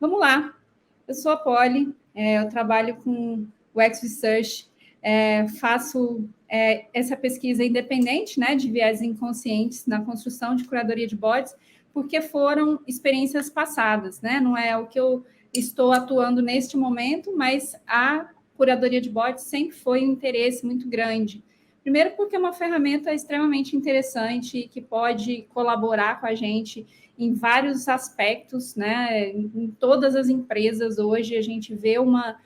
Vamos lá. Eu sou a Polly, eu trabalho com UX Research, faço essa pesquisa independente, né, de viés inconscientes na construção de curadoria de bots, porque foram experiências passadas, né? Não é o que eu estou atuando neste momento, mas a curadoria de bots sempre foi um interesse muito grande. Primeiro, porque é uma ferramenta extremamente interessante que pode colaborar com a gente em vários aspectos, né? Em todas as empresas hoje a gente vê uma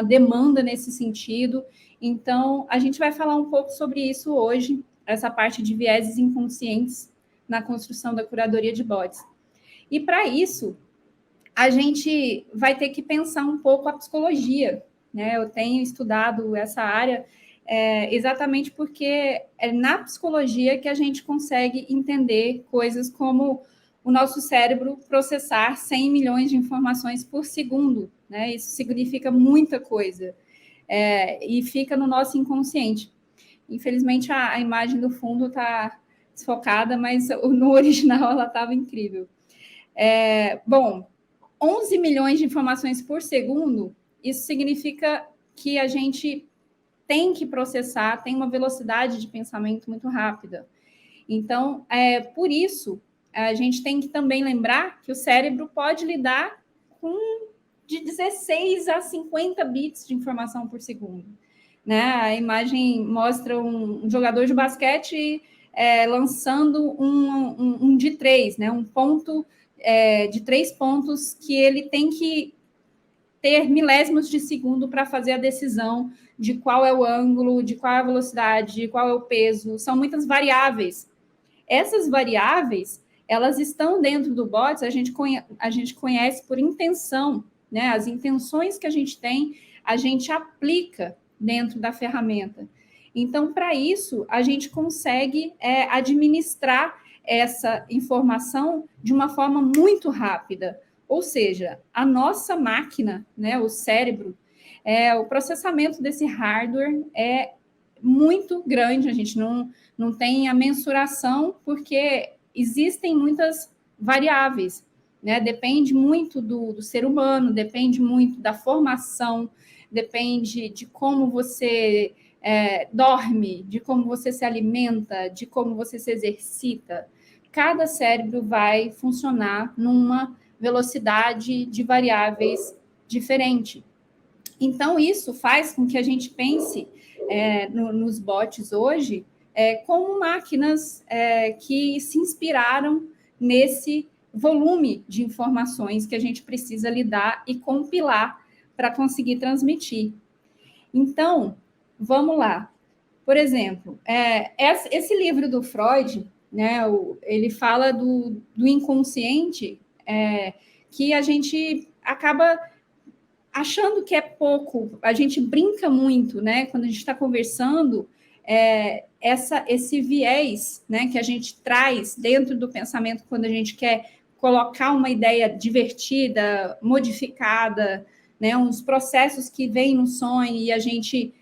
demanda nesse sentido. Então, a gente vai falar um pouco sobre isso hoje, essa parte de vieses inconscientes na construção da curadoria de bots. E para isso, a gente vai ter que pensar um pouco a psicologia, né? Eu tenho estudado essa área exatamente porque é na psicologia que a gente consegue entender coisas como o nosso cérebro processar 100 milhões de informações por segundo, né? Isso significa muita coisa, e fica no nosso inconsciente. Infelizmente, a imagem do fundo está desfocada, mas no original ela estava incrível. Bom, 11 milhões de informações por segundo, isso significa que a gente tem que processar, tem uma velocidade de pensamento muito rápida. Então, por isso, a gente tem que também lembrar que o cérebro pode lidar com de 16 a 50 bits de informação por segundo. Né? A imagem mostra um jogador de basquete lançando um de 3, né? Um ponto de 3 pontos que ele tem que ter milésimos de segundo para fazer a decisão de qual é o ângulo, de qual é a velocidade, de qual é o peso. São muitas variáveis. Essas variáveis, elas estão dentro do bots, a gente conhece por intenção, né? As intenções que a gente aplica dentro da ferramenta. Então, para isso, a gente consegue administrar essa informação de uma forma muito rápida. Ou seja, a nossa máquina, né, o cérebro, o processamento desse hardware é muito grande, a gente não tem a mensuração, porque existem muitas variáveis, né? Depende muito do ser humano, depende muito da formação, depende de como você dorme, de como você se alimenta, de como você se exercita. Cada cérebro vai funcionar numa velocidade de variáveis diferente. Então, isso faz com que a gente pense nos bots hoje como máquinas que se inspiraram nesse volume de informações que a gente precisa lidar e compilar para conseguir transmitir. Então, vamos lá. Por exemplo, esse livro do Freud, né, ele fala do inconsciente, que a gente acaba achando que é pouco, a gente brinca muito, né? Quando a gente está conversando, esse viés, né, que a gente traz dentro do pensamento quando a gente quer colocar uma ideia divertida, modificada, né, uns processos que vêm no sonho e a gente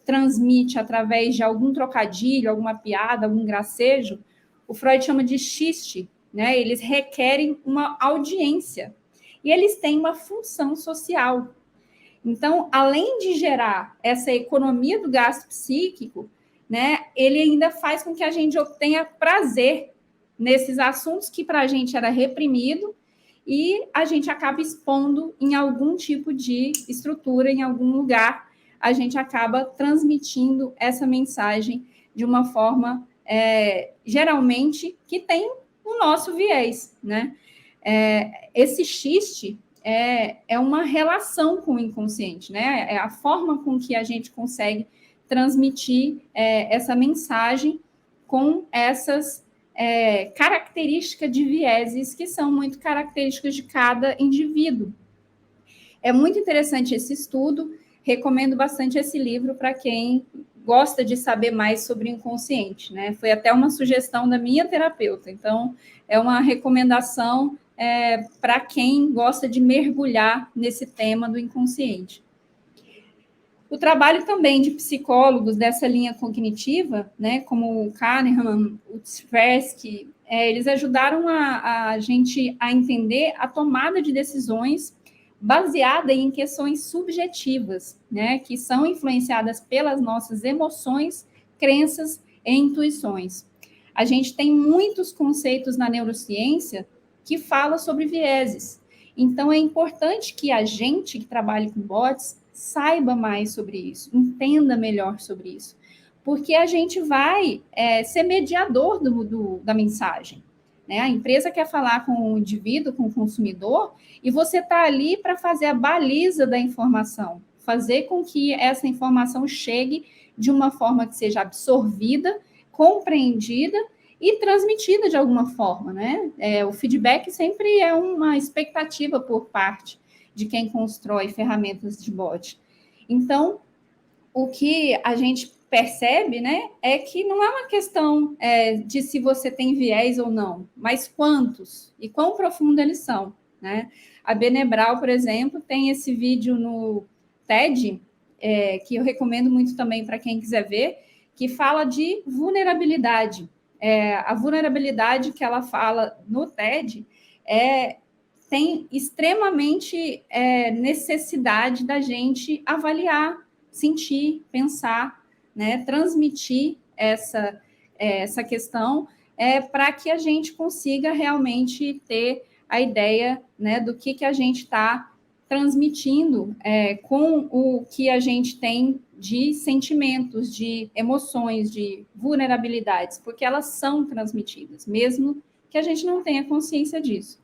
transmite através de algum trocadilho, alguma piada, algum gracejo, o Freud chama de xiste, né? Eles requerem uma audiência. E eles têm uma função social. Então, além de gerar essa economia do gasto psíquico, né, ele ainda faz com que a gente obtenha prazer nesses assuntos que para a gente era reprimido e a gente acaba expondo em algum tipo de estrutura, em algum lugar, a gente acaba transmitindo essa mensagem de uma forma, geralmente, que tem o nosso viés, né? Esse xiste é uma relação com o inconsciente, né? É a forma com que a gente consegue transmitir essa mensagem com essas características de vieses que são muito características de cada indivíduo. É muito interessante esse estudo, recomendo bastante esse livro para quem gosta de saber mais sobre o inconsciente, né? Foi até uma sugestão da minha terapeuta, então é uma recomendação para quem gosta de mergulhar nesse tema do inconsciente. O trabalho também de psicólogos dessa linha cognitiva, né, como o Kahneman, o Tversky, eles ajudaram a gente a entender a tomada de decisões baseada em questões subjetivas, né, que são influenciadas pelas nossas emoções, crenças e intuições. A gente tem muitos conceitos na neurociência que falam sobre vieses. Então, é importante que a gente que trabalha com bots saiba mais sobre isso, entenda melhor sobre isso, porque a gente vai ser mediador da mensagem. Né? A empresa quer falar com o indivíduo, com o consumidor, e você está ali para fazer a baliza da informação, fazer com que essa informação chegue de uma forma que seja absorvida, compreendida e transmitida de alguma forma, né? O feedback sempre é uma expectativa por parte de quem constrói ferramentas de bot. Então, o que a gente percebe, né, é que não é uma questão de se você tem viés ou não, mas quantos e quão profundo eles são, né? A Benebral, por exemplo, tem esse vídeo no TED, que eu recomendo muito também para quem quiser ver, que fala de vulnerabilidade. A vulnerabilidade que ela fala no TED tem extremamente necessidade da gente avaliar, sentir, pensar, né, transmitir essa questão para que a gente consiga realmente ter a ideia, né, do que a gente está transmitindo com o que a gente tem de sentimentos, de emoções, de vulnerabilidades, porque elas são transmitidas, mesmo que a gente não tenha consciência disso.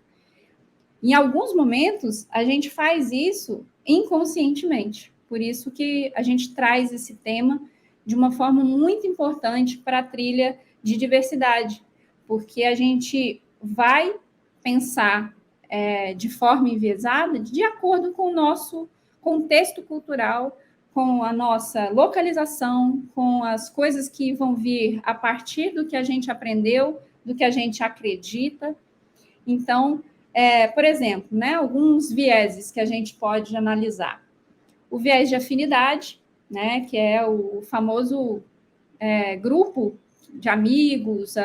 Em alguns momentos, a gente faz isso inconscientemente. Por isso que a gente traz esse tema de uma forma muito importante para a trilha de diversidade, porque a gente vai pensar de forma enviesada de acordo com o nosso contexto cultural, com a nossa localização, com as coisas que vão vir a partir do que a gente aprendeu, do que a gente acredita. Então, por exemplo, né, alguns vieses que a gente pode analisar. O viés de afinidade, né, que é o famoso grupo de amigos,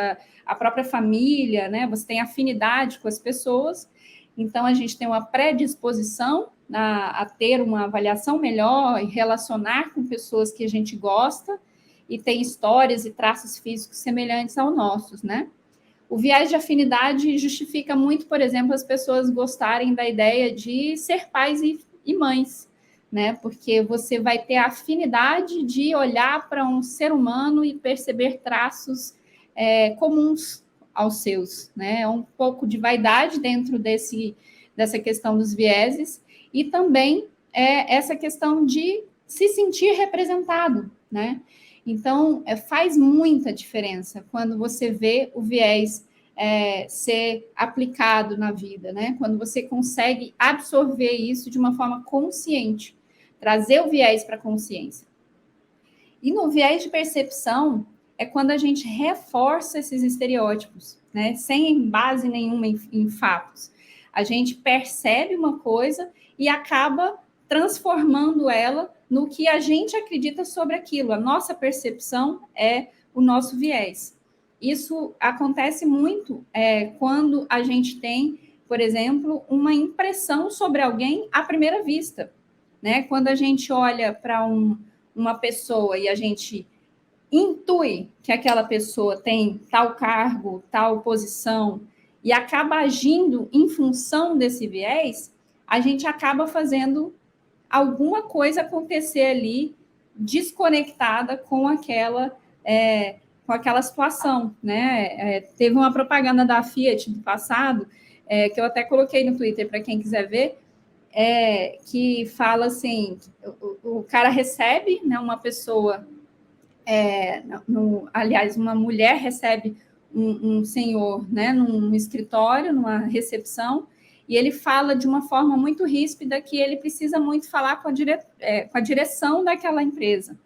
a própria família, né, você tem afinidade com as pessoas, então a gente tem uma predisposição a ter uma avaliação melhor e relacionar com pessoas que a gente gosta e tem histórias e traços físicos semelhantes aos nossos, né? O viés de afinidade justifica muito, por exemplo, as pessoas gostarem da ideia de ser pais e mães, né? Porque você vai ter a afinidade de olhar para um ser humano e perceber traços comuns aos seus, né? Um pouco de vaidade dentro dessa questão dos vieses e também essa questão de se sentir representado, né? Então, faz muita diferença quando você vê o viés ser aplicado na vida, né? Quando você consegue absorver isso de uma forma consciente, trazer o viés para a consciência. E no viés de percepção é quando a gente reforça esses estereótipos, né? Sem base nenhuma em fatos. A gente percebe uma coisa e acaba transformando ela no que a gente acredita sobre aquilo. A nossa percepção é o nosso viés. Isso acontece muito quando a gente tem, por exemplo, uma impressão sobre alguém à primeira vista, né? Quando a gente olha para uma pessoa e a gente intui que aquela pessoa tem tal cargo, tal posição, e acaba agindo em função desse viés, a gente acaba fazendo alguma coisa acontecer ali desconectada com aquela situação, né? Teve uma propaganda da Fiat do passado, que eu até coloquei no Twitter para quem quiser ver, que fala assim, o cara recebe, né, uma pessoa, aliás, uma mulher recebe um senhor, né, num escritório, numa recepção, e ele fala de uma forma muito ríspida que ele precisa muito falar com a direção daquela empresa,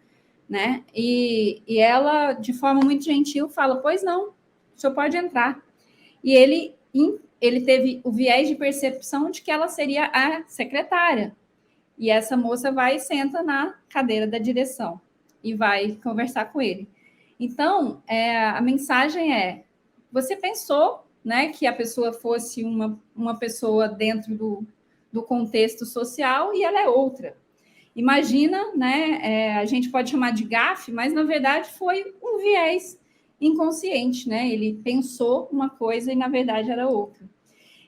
né? E ela, de forma muito gentil, fala, pois não, o senhor pode entrar. E ele teve o viés de percepção de que ela seria a secretária. E essa moça vai e senta na cadeira da direção e vai conversar com ele. Então, a mensagem é, você pensou, né, que a pessoa fosse uma pessoa dentro do contexto social e ela é outra. Imagina, né, a gente pode chamar de gafe, mas na verdade foi um viés inconsciente, né? Ele pensou uma coisa e na verdade era outra.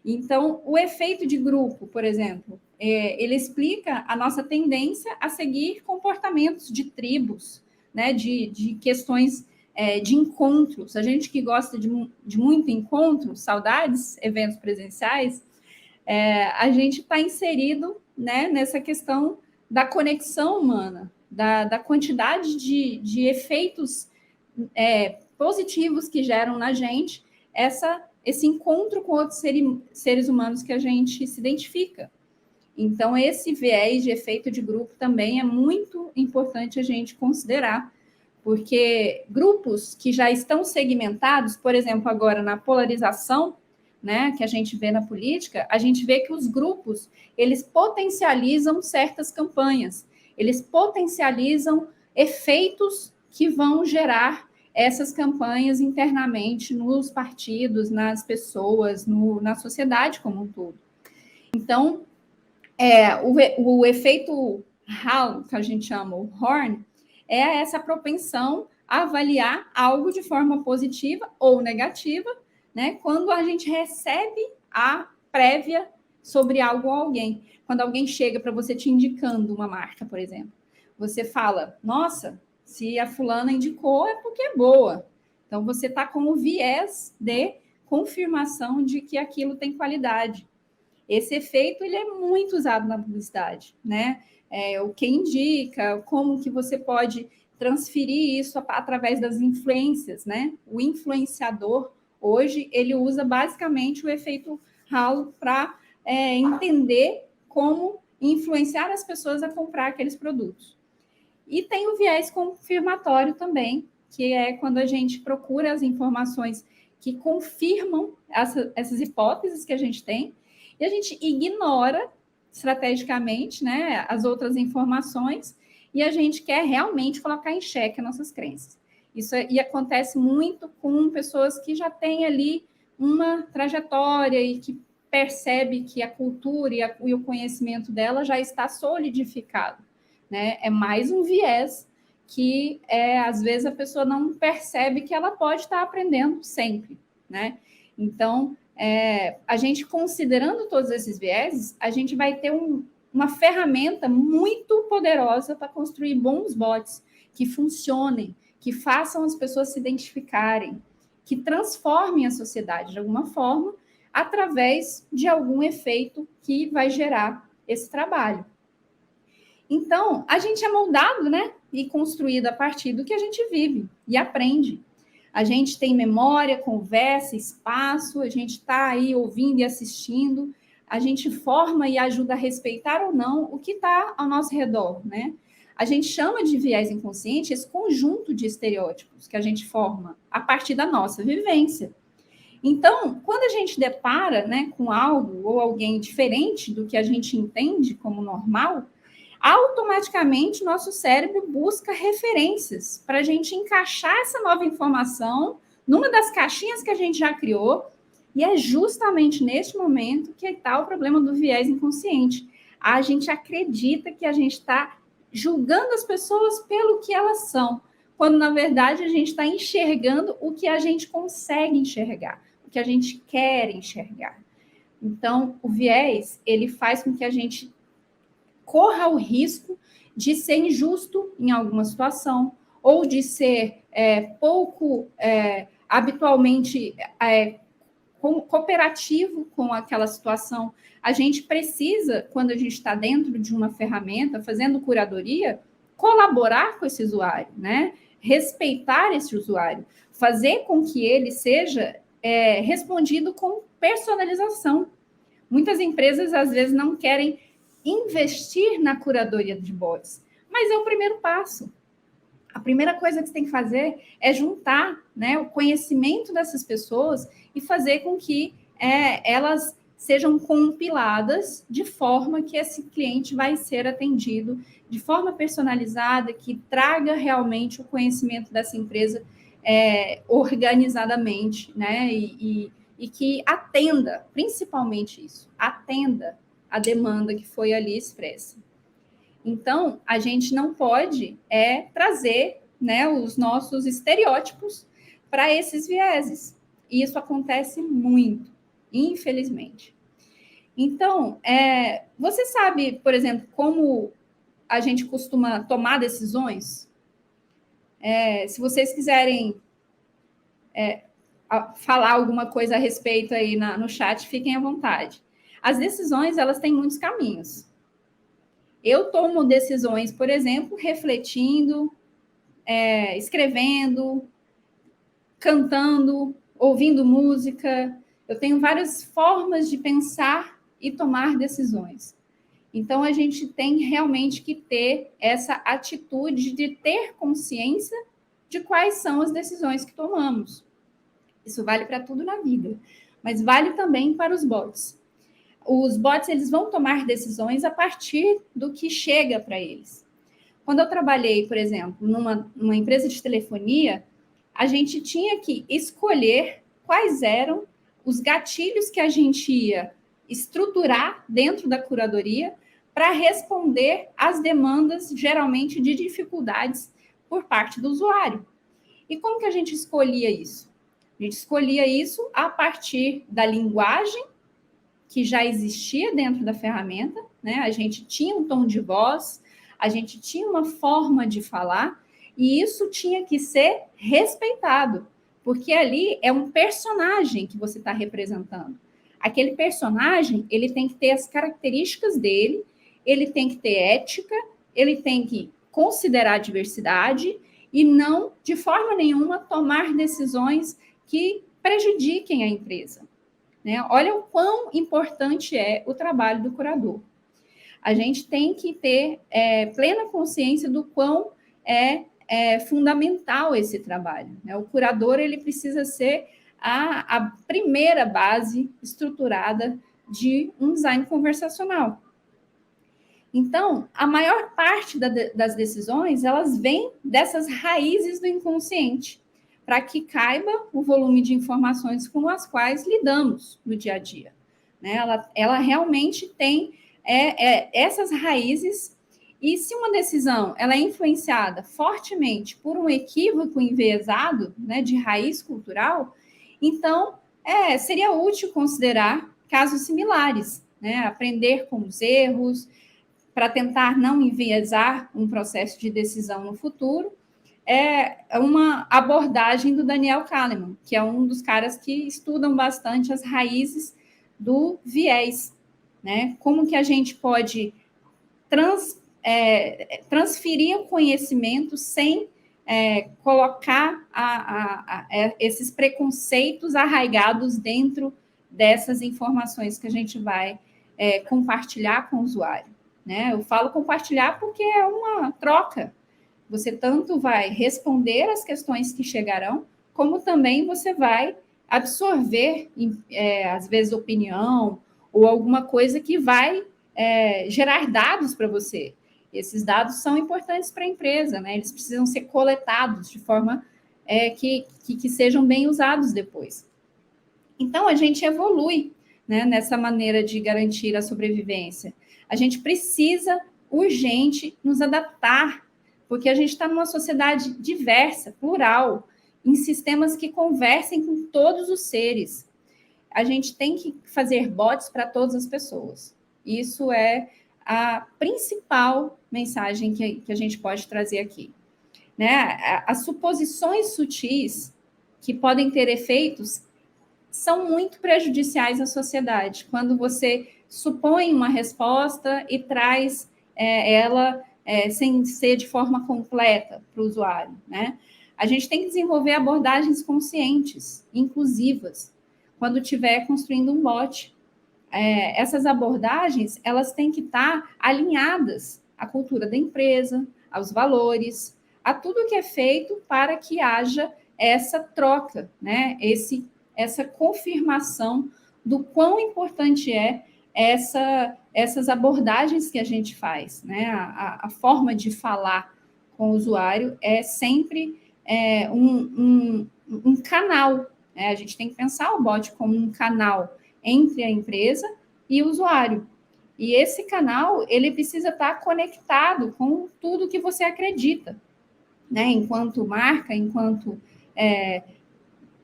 Então, o efeito de grupo, por exemplo, ele explica a nossa tendência a seguir comportamentos de tribos, né, de questões de encontros. A gente que gosta de muito encontro, saudades, eventos presenciais, a gente está inserido, né, nessa questão da conexão humana, da quantidade de efeitos positivos que geram na gente esse encontro com outros seres humanos que a gente se identifica. Então, esse viés de efeito de grupo também é muito importante a gente considerar, porque grupos que já estão segmentados, por exemplo, agora na polarização, né, que a gente vê na política, a gente vê que os grupos, eles potencializam certas campanhas, eles potencializam efeitos que vão gerar essas campanhas internamente nos partidos, nas pessoas, na sociedade como um todo. Então, o efeito Hall, que a gente chama o Horn, é essa propensão a avaliar algo de forma positiva ou negativa, né, quando a gente recebe a prévia sobre algo ou alguém. Quando alguém chega para você te indicando uma marca, por exemplo, você fala, nossa, se a fulana indicou é porque é boa. Então, você está com o viés de confirmação de que aquilo tem qualidade. Esse efeito ele é muito usado na publicidade, né? O que indica, como que você pode transferir isso através das influências, né? O influenciador, hoje, ele usa basicamente o efeito Halo para entender como influenciar as pessoas a comprar aqueles produtos. E tem o viés confirmatório também, que é quando a gente procura as informações que confirmam essas hipóteses que a gente tem, e a gente ignora estrategicamente, né, as outras informações, e a gente quer realmente colocar em xeque as nossas crenças. Isso e acontece muito com pessoas que já têm ali uma trajetória e que percebe que a cultura e o conhecimento dela já está solidificado, né? É mais um viés que às vezes a pessoa não percebe que ela pode estar aprendendo sempre, né? Então, a gente considerando todos esses vieses, a gente vai ter uma ferramenta muito poderosa para construir bons bots que funcionem, que façam as pessoas se identificarem, que transformem a sociedade de alguma forma, através de algum efeito que vai gerar esse trabalho. Então, a gente é moldado, né, e construído a partir do que a gente vive e aprende. A gente tem memória, conversa, espaço, a gente está aí ouvindo e assistindo, a gente forma e ajuda a respeitar ou não o que está ao nosso redor, né? A gente chama de viés inconsciente esse conjunto de estereótipos que a gente forma a partir da nossa vivência. Então, quando a gente depara, né, com algo ou alguém diferente do que a gente entende como normal, automaticamente nosso cérebro busca referências para a gente encaixar essa nova informação numa das caixinhas que a gente já criou, e é justamente neste momento que está o problema do viés inconsciente. A gente acredita que a gente está julgando as pessoas pelo que elas são, quando na verdade a gente está enxergando o que a gente consegue enxergar, o que a gente quer enxergar. Então, o viés, ele faz com que a gente corra o risco de ser injusto em alguma situação, ou de ser pouco habitualmente cooperativo com aquela situação. A gente precisa, quando a gente está dentro de uma ferramenta, fazendo curadoria, colaborar com esse usuário, né? Respeitar esse usuário, fazer com que ele seja respondido com personalização. Muitas empresas, às vezes, não querem investir na curadoria de bots, mas é o primeiro passo. A primeira coisa que você tem que fazer é juntar, né, o conhecimento dessas pessoas e fazer com que elas sejam compiladas de forma que esse cliente vai ser atendido de forma personalizada, que traga realmente o conhecimento dessa empresa organizadamente, né? E que atenda, principalmente isso, atenda a demanda que foi ali expressa. Então, a gente não pode trazer, né, os nossos estereótipos para esses vieses. E isso acontece muito, infelizmente. Então, você sabe, por exemplo, como a gente costuma tomar decisões? Se vocês quiserem falar alguma coisa a respeito aí no chat, fiquem à vontade. As decisões, elas têm muitos caminhos. Eu tomo decisões, por exemplo, refletindo, escrevendo, cantando, ouvindo música. Eu tenho várias formas de pensar e tomar decisões. Então, a gente tem realmente que ter essa atitude de ter consciência de quais são as decisões que tomamos. Isso vale para tudo na vida, mas vale também para os bots. Os bots, eles vão tomar decisões a partir do que chega para eles. Quando eu trabalhei, por exemplo, numa empresa de telefonia, a gente tinha que escolher quais eram os gatilhos que a gente ia estruturar dentro da curadoria para responder às demandas, geralmente, de dificuldades por parte do usuário. E como que a gente escolhia isso? A gente escolhia isso a partir da linguagem que já existia dentro da ferramenta, né? A gente tinha um tom de voz, a gente tinha uma forma de falar, e isso tinha que ser respeitado, porque ali é um personagem que você está representando. Aquele personagem, ele tem que ter as características dele, ele tem que ter ética, ele tem que considerar a diversidade e não, de forma nenhuma, tomar decisões que prejudiquem a empresa. Né? Olha o quão importante é o trabalho do curador. A gente tem que ter plena consciência do quão é fundamental esse trabalho. Né? O curador, ele precisa ser a primeira base estruturada de um design conversacional. Então, a maior parte das decisões, elas vêm dessas raízes do inconsciente, para que caiba o volume de informações com as quais lidamos no dia a dia. Né? Ela realmente tem essas raízes, e se uma decisão ela é influenciada fortemente por um equívoco enviesado, né, de raiz cultural, então seria útil considerar casos similares, né? Aprender com os erros, para tentar não enviesar um processo de decisão no futuro, é uma abordagem do Daniel Kahneman, que é um dos caras que estudam bastante as raízes do viés, né? Como que a gente pode transferir o conhecimento sem colocar esses preconceitos arraigados dentro dessas informações que a gente vai compartilhar com o usuário. Né? Eu falo compartilhar porque é uma troca. Você tanto vai responder às questões que chegarão, como também você vai absorver, às vezes, opinião ou alguma coisa que vai gerar dados para você. Esses dados são importantes para a empresa, né? Eles precisam ser coletados de forma que sejam bem usados depois. Então, a gente evolui, né, nessa maneira de garantir a sobrevivência. A gente precisa, urgente, nos adaptar, porque a gente está numa sociedade diversa, plural, em sistemas que conversem com todos os seres. A gente tem que fazer bots para todas as pessoas. Isso é a principal mensagem que a gente pode trazer aqui. Né? As suposições sutis que podem ter efeitos são muito prejudiciais à sociedade. Quando você supõe uma resposta e traz ela sem ser de forma completa para o usuário, né? A gente tem que desenvolver abordagens conscientes, inclusivas, quando estiver construindo um bot. Essas abordagens, elas têm que estar alinhadas à cultura da empresa, aos valores, a tudo que é feito para que haja essa troca, né? Essa confirmação do quão importante essas abordagens que a gente faz, né? A forma de falar com o usuário é sempre um canal. A gente tem que pensar o bot como um canal entre a empresa e o usuário. E esse canal, ele precisa estar conectado com tudo que você acredita, né? Enquanto marca, enquanto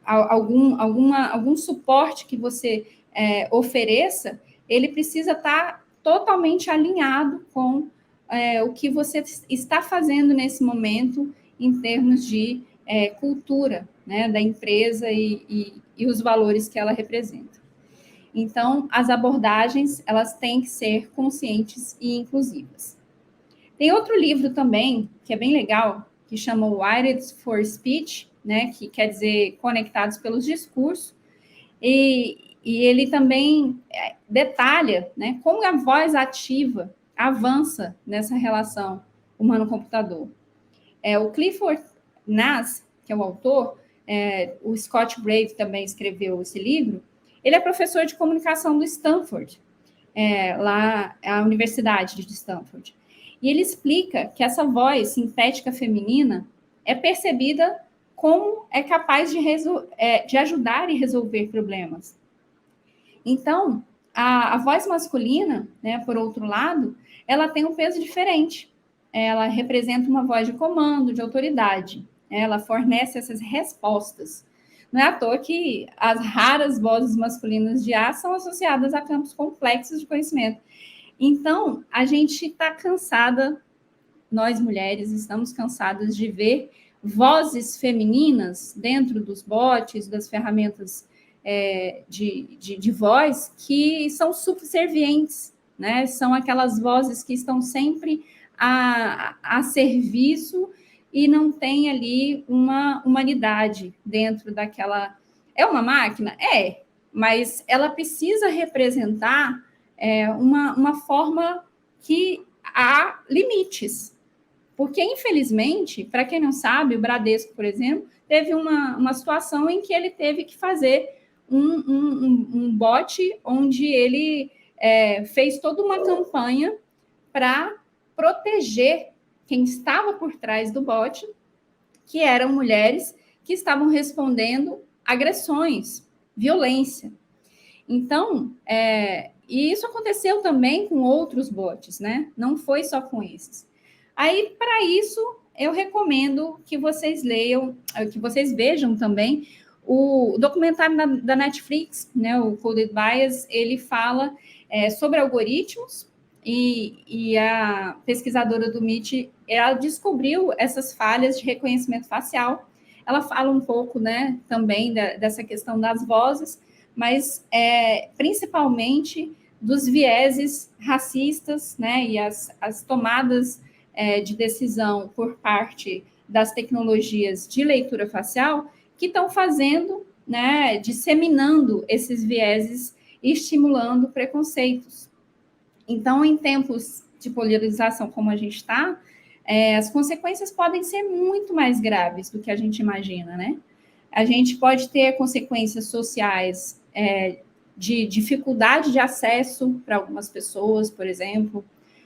algum suporte que você ofereça, ele precisa estar totalmente alinhado com o que você está fazendo nesse momento em termos de cultura, né, da empresa e os valores que ela representa. Então, as abordagens, elas têm que ser conscientes e inclusivas. Tem outro livro também, que é bem legal, que chama Wired for Speech, né, que quer dizer Conectados pelos Discursos, e ele também detalha, né, como a voz ativa avança nessa relação humano-computador. O Clifford Nass, que é o autor, o Scott Brave também escreveu esse livro, ele é professor de comunicação do Stanford, lá a Universidade de Stanford. E ele explica que essa voz sintética feminina é percebida como é capaz de ajudar e resolver problemas. Então, a voz masculina, né, por outro lado, ela tem um peso diferente. Ela representa uma voz de comando, de autoridade. Ela fornece essas respostas. Não é à toa que as raras vozes masculinas de A são associadas a campos complexos de conhecimento. Então, a gente está cansada, nós mulheres estamos cansadas de ver vozes femininas dentro dos bots, das ferramentas de voz, que são subservientes, né? São aquelas vozes que estão sempre a serviço e não tem ali uma humanidade dentro daquela... É uma máquina? Mas ela precisa representar uma forma que há limites. Porque, infelizmente, para quem não sabe, o Bradesco, por exemplo, teve uma situação em que ele teve que fazer um bot onde ele fez toda uma campanha para proteger quem estava por trás do bot, que eram mulheres que estavam respondendo agressões, violência. Então, e isso aconteceu também com outros bots, né? Não foi só com esses. Aí, para isso, eu recomendo que vocês leiam, que vocês vejam também o documentário da Netflix, né? O Coded Bias, ele fala sobre algoritmos e a pesquisadora do MIT, ela descobriu essas falhas de reconhecimento facial. Ela fala um pouco, né, também dessa questão das vozes, mas principalmente dos vieses racistas, né, e as tomadas de decisão por parte das tecnologias de leitura facial que estão fazendo, né, disseminando esses vieses e estimulando preconceitos. Então, em tempos de polarização como a gente está, as consequências podem ser muito mais graves do que a gente imagina, né? A gente pode ter consequências sociais de dificuldade de acesso para algumas pessoas, por exemplo,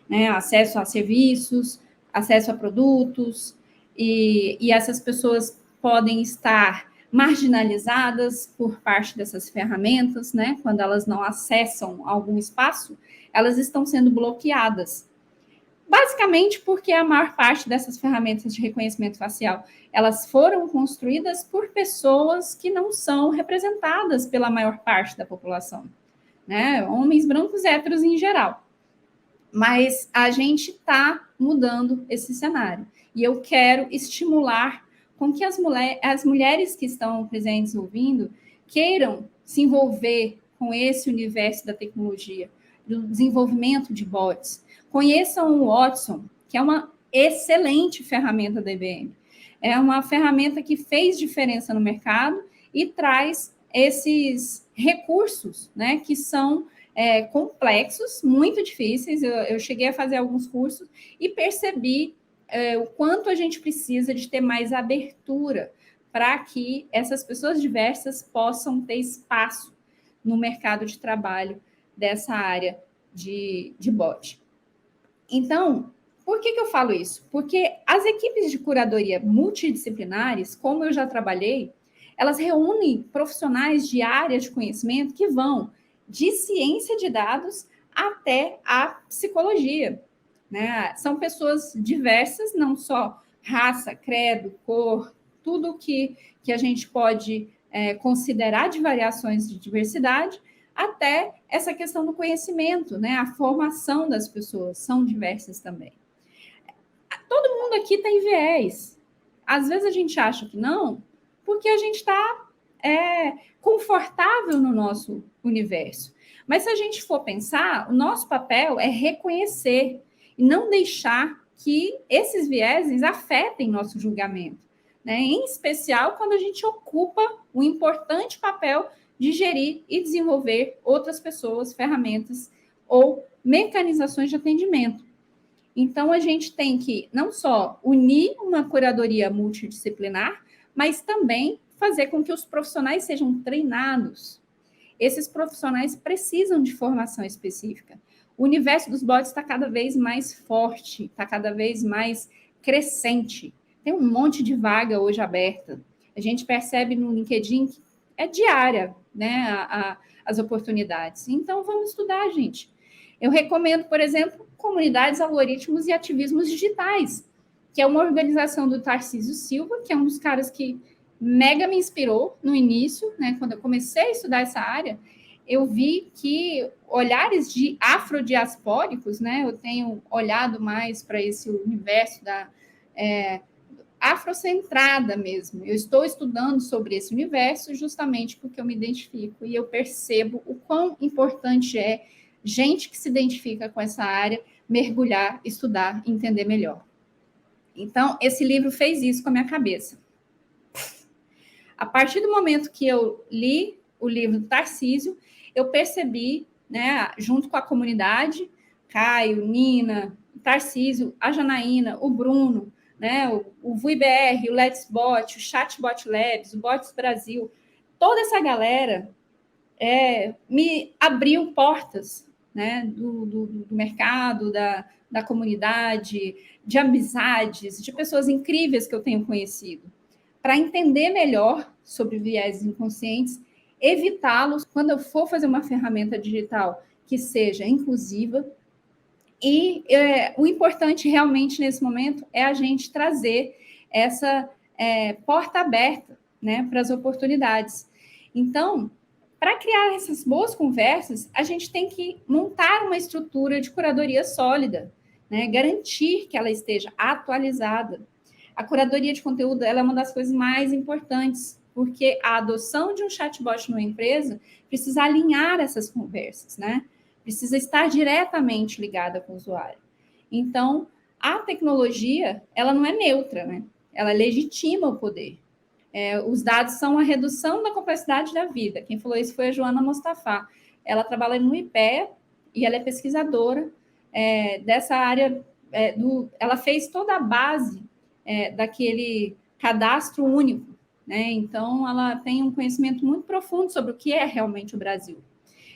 né? Acesso a serviços, acesso a produtos, e essas pessoas podem estar marginalizadas por parte dessas ferramentas, né? Quando elas não acessam algum espaço, elas estão sendo bloqueadas. Basicamente porque a maior parte dessas ferramentas de reconhecimento facial, elas foram construídas por pessoas que não são representadas pela maior parte da população, né? Homens brancos héteros em geral. Mas a gente está mudando esse cenário. E eu quero estimular com que as mulheres que estão presentes ouvindo queiram se envolver com esse universo da tecnologia, do desenvolvimento de bots. Conheçam o Watson, que é uma excelente ferramenta da IBM. É uma ferramenta que fez diferença no mercado e traz esses recursos, né, que são complexos, muito difíceis. Eu cheguei a fazer alguns cursos e percebi o quanto a gente precisa de ter mais abertura para que essas pessoas diversas possam ter espaço no mercado de trabalho dessa área de bot. Então, Por que eu falo isso? Porque as equipes de curadoria multidisciplinares, como eu já trabalhei, elas reúnem profissionais de área de conhecimento que vão de ciência de dados até a psicologia, né? São pessoas diversas, não só raça, credo, cor, tudo que a gente pode considerar de variações de diversidade, até essa questão do conhecimento, né? A formação das pessoas são diversas também. Todo mundo aqui tem viés. Às vezes a gente acha que não, porque a gente está confortável no nosso universo. Mas se a gente for pensar, o nosso papel é reconhecer e não deixar que esses vieses afetem nosso julgamento, né? Em especial quando a gente ocupa o importante papel de gerir e desenvolver outras pessoas, ferramentas ou mecanizações de atendimento. Então, a gente tem que não só unir uma curadoria multidisciplinar, mas também fazer com que os profissionais sejam treinados. Esses profissionais precisam de formação específica. O universo dos bots está cada vez mais forte, está cada vez mais crescente. Tem um monte de vaga hoje aberta. A gente percebe no LinkedIn que é diária, né, as oportunidades. Então, vamos estudar, gente. Eu recomendo, por exemplo, Comunidades, Algoritmos e Ativismos Digitais, que é uma organização do Tarcísio Silva, que é um dos caras que mega me inspirou no início, né? Quando eu comecei a estudar essa área, eu vi que olhares de afrodiaspóricos, né? Eu tenho olhado mais para esse universo da afrocentrada mesmo. Eu estou estudando sobre esse universo justamente porque eu me identifico e eu percebo o quão importante é gente que se identifica com essa área mergulhar, estudar, entender melhor. Então, esse livro fez isso com a minha cabeça. A partir do momento que eu li o livro do Tarcísio, eu percebi, né, junto com a comunidade, Caio, Nina, Tarcísio, a Janaína, o Bruno, né, o VuiBR, o Let's Bot, o Chatbot Labs, o Bots Brasil, toda essa galera me abriu portas, né, do mercado, da comunidade, de amizades, de pessoas incríveis que eu tenho conhecido, para entender melhor sobre viéses inconscientes, evitá-los quando eu for fazer uma ferramenta digital que seja inclusiva. E o importante realmente nesse momento é a gente trazer essa porta aberta, né, para as oportunidades. Então, para criar essas boas conversas, a gente tem que montar uma estrutura de curadoria sólida, né, garantir que ela esteja atualizada. A curadoria de conteúdo ela é uma das coisas mais importantes, porque a adoção de um chatbot numa empresa precisa alinhar essas conversas, né? Precisa estar diretamente ligada com o usuário. Então, a tecnologia, ela não é neutra, né? Ela legitima o poder. Os dados são a redução da complexidade da vida. Quem falou isso foi a Joana Mostafá. Ela trabalha no IPEA e ela é pesquisadora dessa área. Ela fez toda a base daquele cadastro único, né? Então, ela tem um conhecimento muito profundo sobre o que é realmente o Brasil.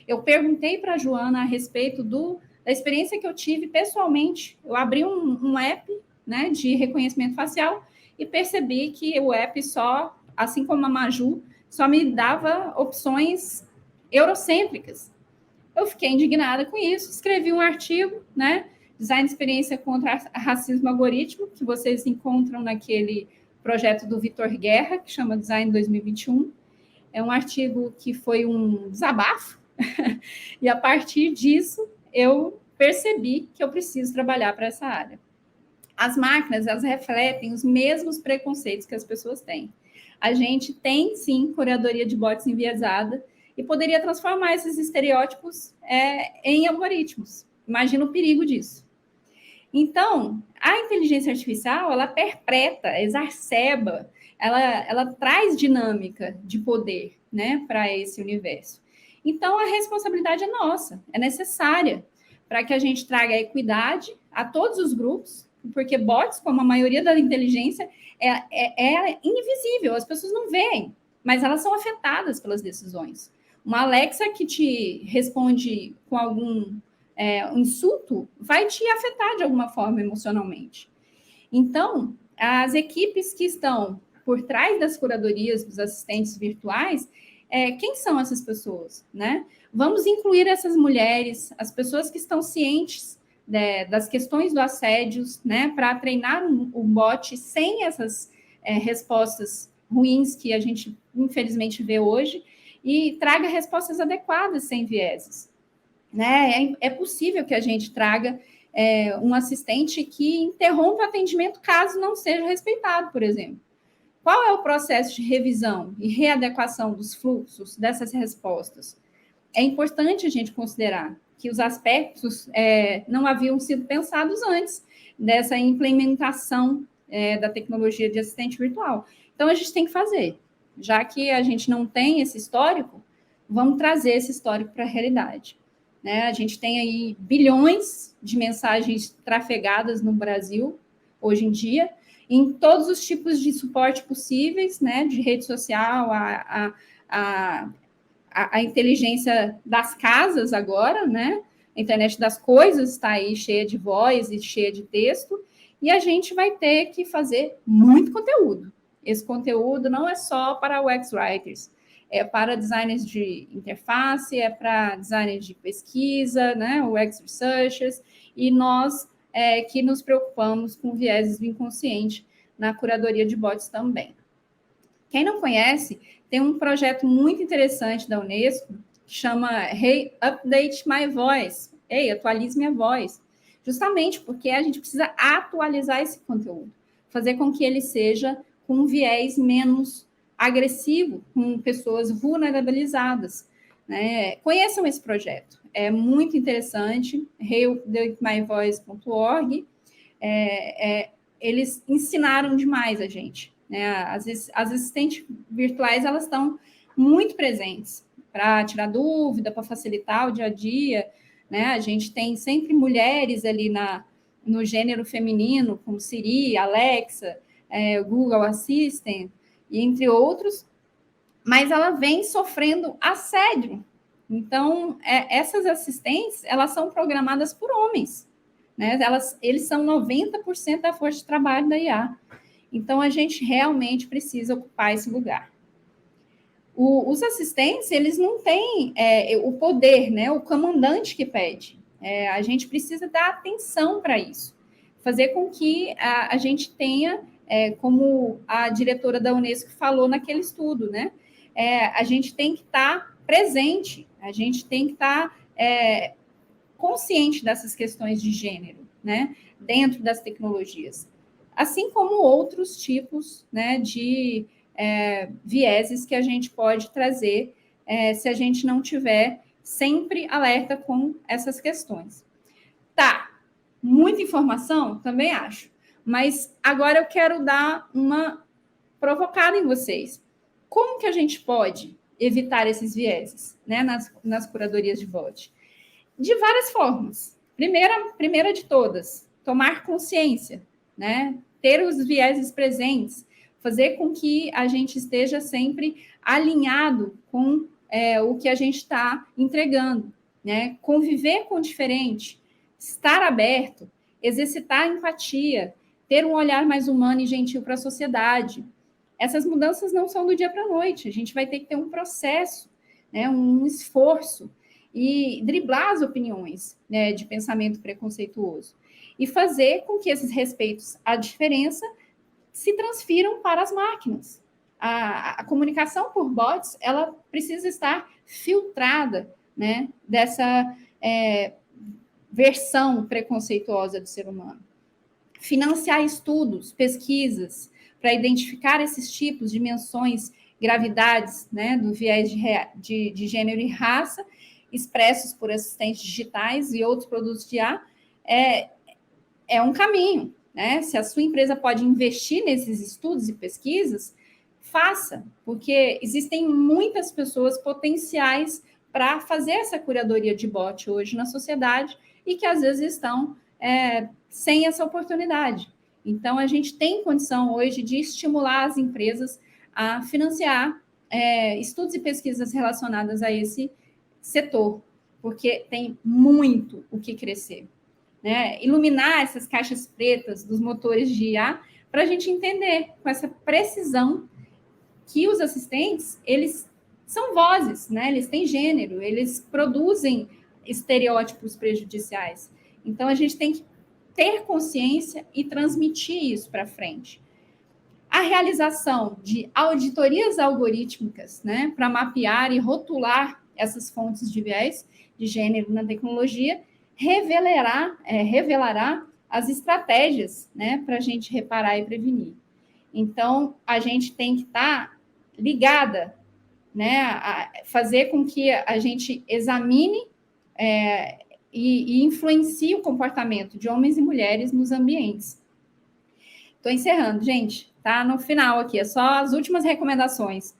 Eu perguntei para a Joana a respeito da experiência que eu tive pessoalmente. Eu abri um app, né, de reconhecimento facial e percebi que o app só, assim como a Maju, só me dava opções eurocêntricas. Eu fiquei indignada com isso, escrevi um artigo, né, Design de Experiência contra Racismo Algoritmo, que vocês encontram naquele projeto do Vitor Guerra, que chama Design 2021. É um artigo que foi um desabafo, e a partir disso eu percebi que eu preciso trabalhar para essa área. As máquinas, elas refletem os mesmos preconceitos que as pessoas têm. A gente tem, sim, curadoria de bots enviesada e poderia transformar esses estereótipos em algoritmos. Imagina o perigo disso. Então, a inteligência artificial, ela perpeta, exacerba, ela traz dinâmica de poder, né, para esse universo. Então, a responsabilidade é nossa, é necessária para que a gente traga equidade a todos os grupos, porque bots, como a maioria da inteligência, é invisível, as pessoas não veem, mas elas são afetadas pelas decisões. Uma Alexa que te responde com algum um insulto, vai te afetar de alguma forma emocionalmente. Então, as equipes que estão por trás das curadorias, dos assistentes virtuais, quem são essas pessoas, né? Vamos incluir essas mulheres, as pessoas que estão cientes das questões do assédio, né, para treinar o bot sem essas respostas ruins que a gente, infelizmente, vê hoje, e traga respostas adequadas, sem vieses. Né? É possível que a gente traga um assistente que interrompa o atendimento caso não seja respeitado, por exemplo. Qual é o processo de revisão e readequação dos fluxos dessas respostas? É importante a gente considerar que os aspectos não haviam sido pensados antes dessa implementação da tecnologia de assistente virtual. Então, a gente tem que fazer. Já que a gente não tem esse histórico, vamos trazer esse histórico para a realidade. Né? A gente tem aí bilhões de mensagens trafegadas no Brasil, hoje em dia, em todos os tipos de suporte possíveis, né? De rede social, a inteligência das casas agora, né? A internet das coisas está aí cheia de voz e cheia de texto, e a gente vai ter que fazer muito conteúdo. Esse conteúdo não é só para UX Writers, é para designers de interface, é para designers de pesquisa, né? UX Researchers, e nós que nos preocupamos com vieses do inconsciente na curadoria de bots também. Quem não conhece, tem um projeto muito interessante da Unesco que chama Hey, Update My Voice. Ei, atualize minha voz. Justamente porque a gente precisa atualizar esse conteúdo, fazer com que ele seja com um viés menos agressivo, com pessoas vulnerabilizadas. Né? Conheçam esse projeto, é muito interessante, heyupdatemyvoice.org. Eles ensinaram demais a gente. Né? As assistentes virtuais, elas estão muito presentes para tirar dúvida, para facilitar o dia a dia. Né? A gente tem sempre mulheres ali no gênero feminino, como Siri, Alexa, Google Assistant, e entre outros, mas ela vem sofrendo assédio. Então, essas assistentes, elas são programadas por homens. Né? Eles são 90% da força de trabalho da IA. Então, a gente realmente precisa ocupar esse lugar. Os assistentes, eles não têm o poder, né? O comandante que pede. A gente precisa dar atenção para isso. Fazer com que a gente tenha, como a diretora da Unesco falou naquele estudo, né? A gente tem que estar presente, a gente tem que estar consciente dessas questões de gênero, né? Dentro das tecnologias. Assim como outros tipos, né, de vieses que a gente pode trazer se a gente não tiver sempre alerta com essas questões. Tá, muita informação? Também acho. Mas agora eu quero dar uma provocada em vocês. Como que a gente pode evitar esses vieses, né, nas curadorias de bot? De várias formas. Primeira de todas, tomar consciência, né? Ter os vieses presentes, fazer com que a gente esteja sempre alinhado com o que a gente está entregando, né? Conviver com o diferente, estar aberto, exercitar a empatia, ter um olhar mais humano e gentil para a sociedade. Essas mudanças não são do dia para a noite, a gente vai ter que ter um processo, né? Um esforço, e driblar as opiniões, né, de pensamento preconceituoso e fazer com que esses respeitos à diferença se transfiram para as máquinas. A comunicação por bots, ela precisa estar filtrada, né, dessa versão preconceituosa do ser humano. Financiar estudos, pesquisas, para identificar esses tipos, dimensões, gravidades, né, do viés de gênero e raça, expressos por assistentes digitais e outros produtos de IA, é um caminho. Né? Se a sua empresa pode investir nesses estudos e pesquisas, faça, porque existem muitas pessoas potenciais para fazer essa curadoria de bot hoje na sociedade e que às vezes estão sem essa oportunidade. Então, a gente tem condição hoje de estimular as empresas a financiar estudos e pesquisas relacionadas a esse setor. porque tem muito o que crescer, né? Iluminar essas caixas pretas dos motores de IA para a gente entender com essa precisão que os assistentes, eles são vozes, né? Eles têm gênero, eles produzem estereótipos prejudiciais. Então, a gente tem que ter consciência e transmitir isso para frente. A realização de auditorias algorítmicas, né, para mapear e rotular essas fontes de viés de gênero na tecnologia, revelará as estratégias, né, para a gente reparar e prevenir. Então, a gente tem que estar ligada, né, a fazer com que a gente examine e influencie o comportamento de homens e mulheres nos ambientes. Estou encerrando, gente, tá no final aqui, é só as últimas recomendações.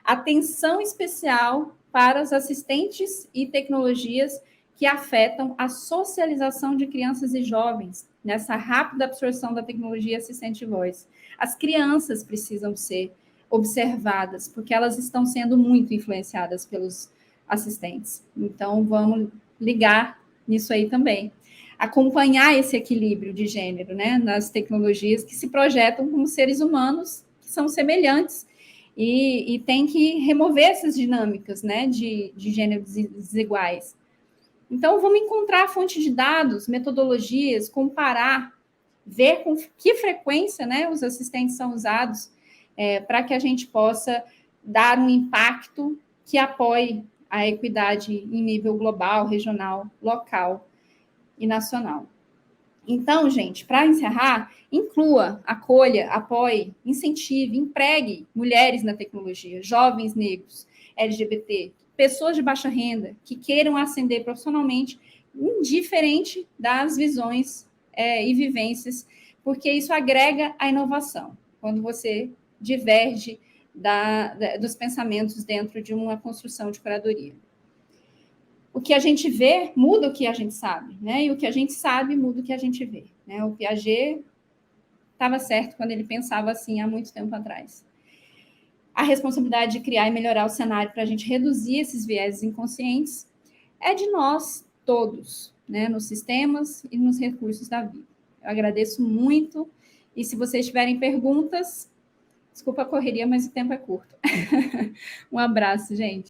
Atenção especial para os assistentes e tecnologias que afetam a socialização de crianças e jovens nessa rápida absorção da tecnologia assistente de voz. As crianças precisam ser observadas, porque elas estão sendo muito influenciadas pelos assistentes. Então, vamos ligar nisso aí também. Acompanhar esse equilíbrio de gênero, né, nas tecnologias que se projetam como seres humanos, que são semelhantes, e tem que remover essas dinâmicas, né, de gêneros desiguais. Então, vamos encontrar fonte de dados, metodologias, comparar, ver com que frequência, né, os assistentes são usados, para que a gente possa dar um impacto que apoie a equidade em nível global, regional, local e nacional. Então, gente, para encerrar, inclua, acolha, apoie, incentive, empregue mulheres na tecnologia, jovens negros, LGBT, pessoas de baixa renda que queiram ascender profissionalmente, indiferente das visões e vivências, porque isso agrega a inovação. Quando você diverge dos pensamentos dentro de uma construção de curadoria. O que a gente vê muda o que a gente sabe, né? E o que a gente sabe muda o que a gente vê, né? O Piaget estava certo quando ele pensava assim há muito tempo atrás. A responsabilidade de criar e melhorar o cenário para a gente reduzir esses vieses inconscientes é de nós todos, né? Nos sistemas e nos recursos da vida. Eu agradeço muito. E se vocês tiverem perguntas, desculpa a correria, mas o tempo é curto. Um abraço, gente.